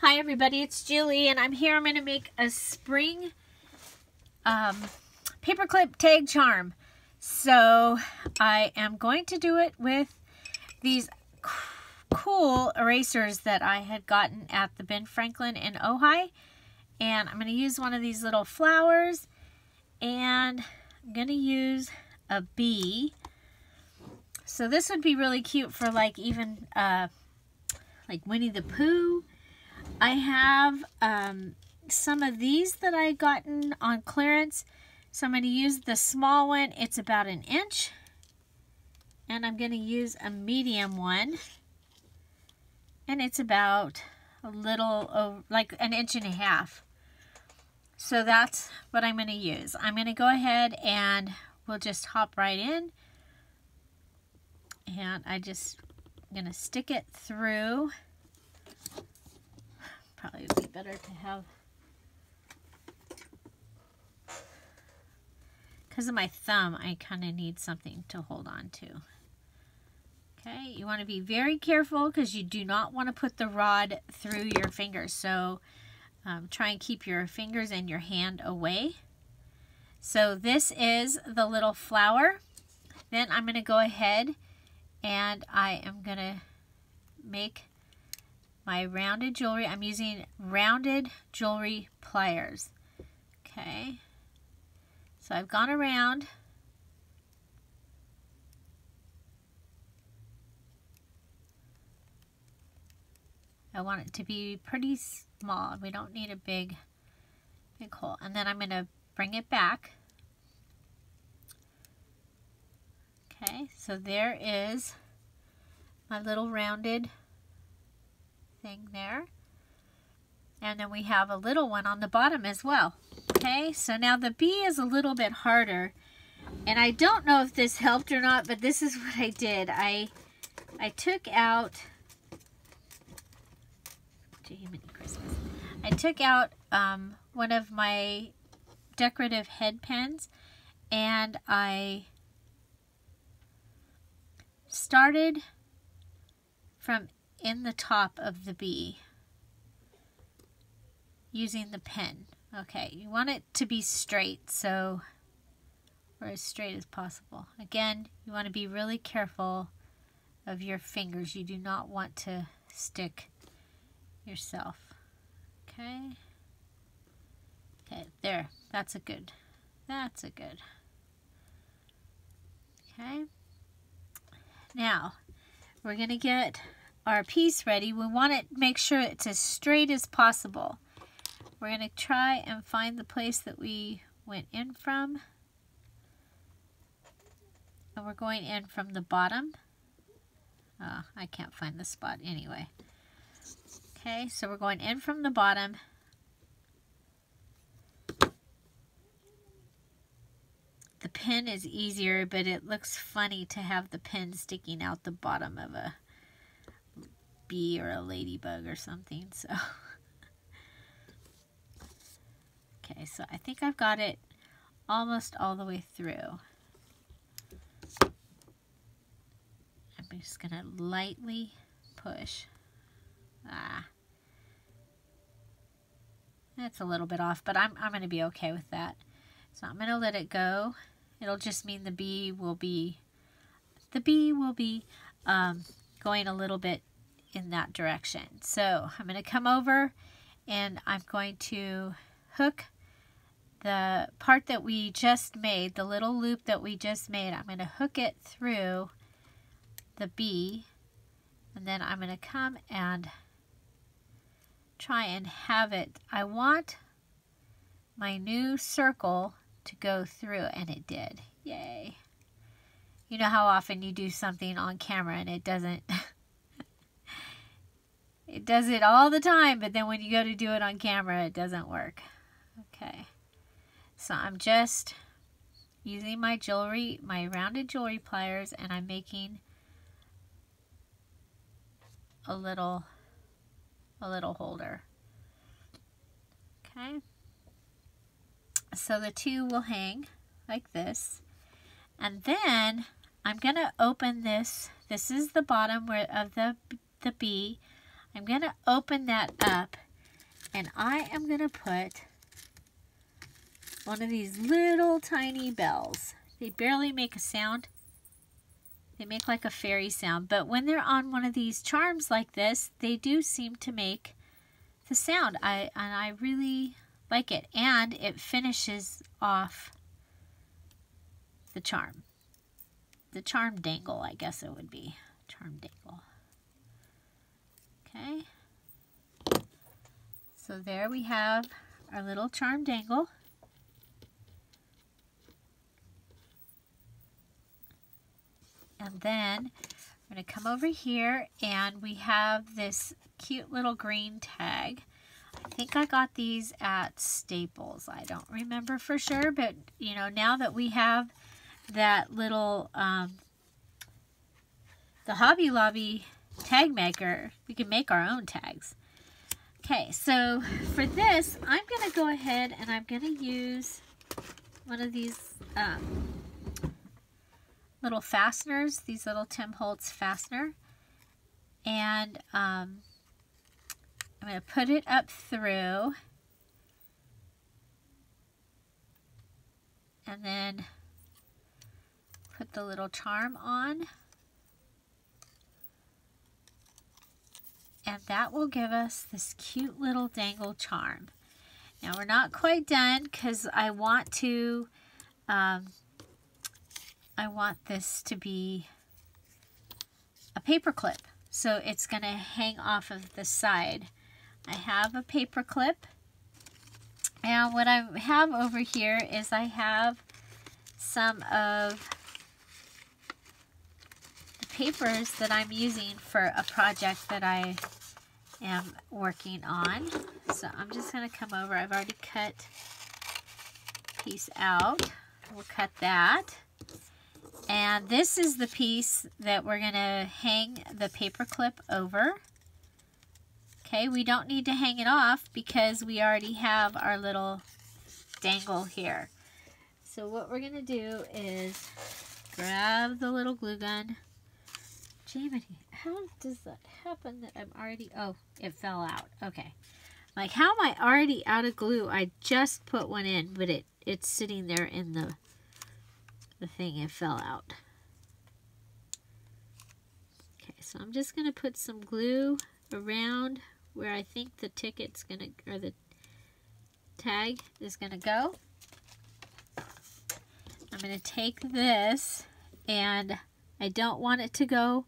Hi everybody, it's Julie and I'm here. I'm going to make a spring paperclip tag charm. So I am going to do it with these cool erasers that I had gotten at the Ben Franklin in Ojai. And I'm going to use one of these little flowers, and I'm going to use a bee. So this would be really cute for like even like Winnie the Pooh. I have some of these that I gotten on clearance. So I'm going to use the small one. It's about 1 inch. And I'm going to use a medium one. And it's about a little, like 1.5 inches. So that's what I'm going to use. I'm going to go ahead and we'll just hop right in. And I'm going to stick it through. Probably would be better to have, because of my thumb, I kind of need something to hold on to. Okay, you want to be very careful because you do not want to put the rod through your fingers. So try and keep your fingers and your hand away. So this is the little flower. Then I'm going to go ahead and I am going to make my rounded jewelry. I'm using rounded jewelry pliers. Okay. So I've gone around. I want it to be pretty small. We don't need a big hole. And then I'm going to bring it back. Okay. So there is my little rounded thing there, and then we have a little one on the bottom as well. Okay, so now the bee is a little bit harder, and I don't know if this helped or not, but this is what I did. I took out, I took out one of my decorative head pens, and I started from in the top of the bee using the pen. Okay, you want it to be straight, so, or as straight as possible. Again, you want to be really careful of your fingers. You do not want to stick yourself. Okay. Okay, there. That's a good. Okay. Now, we're going to get our piece ready. We want to make sure it's as straight as possible. We're going to try and find the place that we went in from. And we're going in from the bottom. I can't find the spot anyway. Okay, so we're going in from the bottom. The pin is easier, but it looks funny to have the pin sticking out the bottom of a bee or a ladybug or something. So okay, so I think I've got it almost all the way through. I'm just gonna lightly push. That's a little bit off, but I'm gonna be okay with that. So I'm gonna let it go. It'll just mean the bee will be going a little bit in that direction. So I'm going to come over and I'm going to hook the part that we just made, the little loop that we just made. I'm going to hook it through the bee, and then I'm going to come and try and have it. I want my new circle to go through, and it did. Yay. You know how often you do something on camera and it doesn't it does it all the time, but then when you go to do it on camera, it doesn't work. Okay. So I'm just using my jewelry, my rounded jewelry pliers, and I'm making a little holder. Okay. So the two will hang like this. And then I'm going to open this. This is the bottom of the bee. I'm going to open that up And I am going to put one of these little tiny bells. They barely make a sound. They make like a fairy sound, but when they're on one of these charms like this, they do seem to make the sound. I really like it, and it finishes off the charm. The charm dangle, I guess it would be. Charm dangle. Okay. So there we have our little charm dangle. And then I'm going to come over here and we have this cute little green tag. I think I got these at Staples. I don't remember for sure, but you know, now that we have that little, the Hobby Lobby tag maker, we can make our own tags. Okay, so for this, I'm going to go ahead and I'm going to use one of these little fasteners, these little Tim Holtz fastener, and I'm going to put it up through, and then put the little charm on, and that will give us this cute little dangle charm. Now we're not quite done because I want to this to be a paper clip, so it's going to hang off of the side. I have a paper clip, and what I have over here is I have some of the papers that I'm using for a project that I am working on. So I'm just going to come over. I've already cut a piece out. We'll cut that. And this is the piece that we're going to hang the paper clip over. Okay, we don't need to hang it off because we already have our little dangle here. So what we're going to do is grab the little glue gun. Jamie, how does that happen that I'm already... Oh, it fell out. Okay. Like, how am I already out of glue? I just put one in, but it's sitting there in the thing. It fell out. Okay, so I'm just going to put some glue around where I think the ticket's going to, or the tag is going to go. I'm going to take this, and I don't want it to go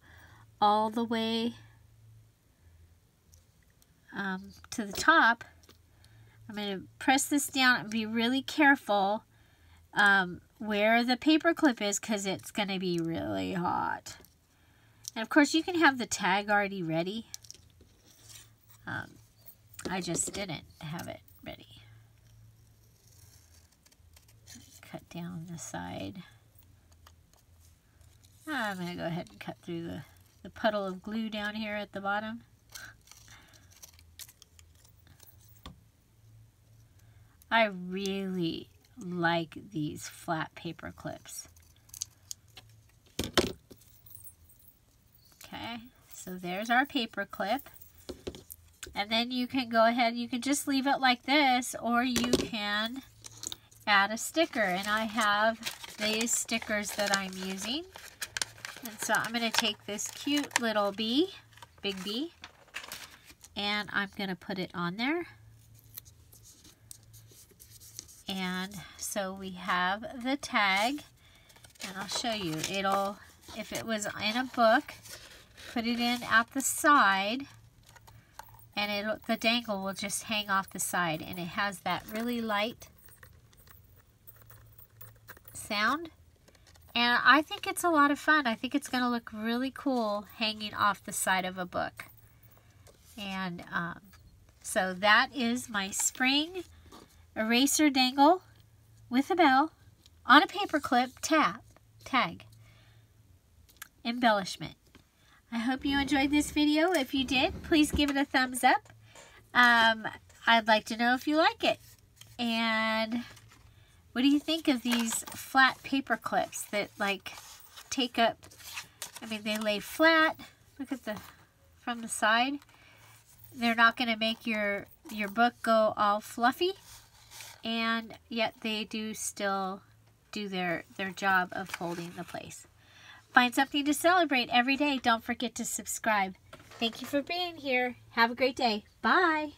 all the way to the top. I'm going to press this down and be really careful where the paper clip is, because it's going to be really hot. And of course you can have the tag already ready. I just didn't have it ready. Cut down the side. I'm going to go ahead and cut through the puddle of glue down here at the bottom. I really like these flat paper clips. Okay, so there's our paper clip. And then you can go ahead, you can just leave it like this, or you can add a sticker. And I have these stickers that I'm using. And so I'm going to take this cute little bee, big bee, and I'm going to put it on there. And so we have the tag, and I'll show you. It'll, if it was in a book, put it in at the side, and the dangle will just hang off the side, and it has that really light sound. And I think it's a lot of fun. I think it's going to look really cool hanging off the side of a book. And so that is my spring eraser dangle with a bell on a paper clip tag embellishment. I hope you enjoyed this video. If you did, please give it a thumbs up. I'd like to know if you like it. And what do you think of these flat paper clips that like take up, I mean, they lay flat. Look at from the side. They're not going to make your your book go all fluffy, and yet they do still do their job of holding the place. Find something to celebrate every day. Don't forget to subscribe. Thank you for being here. Have a great day. Bye.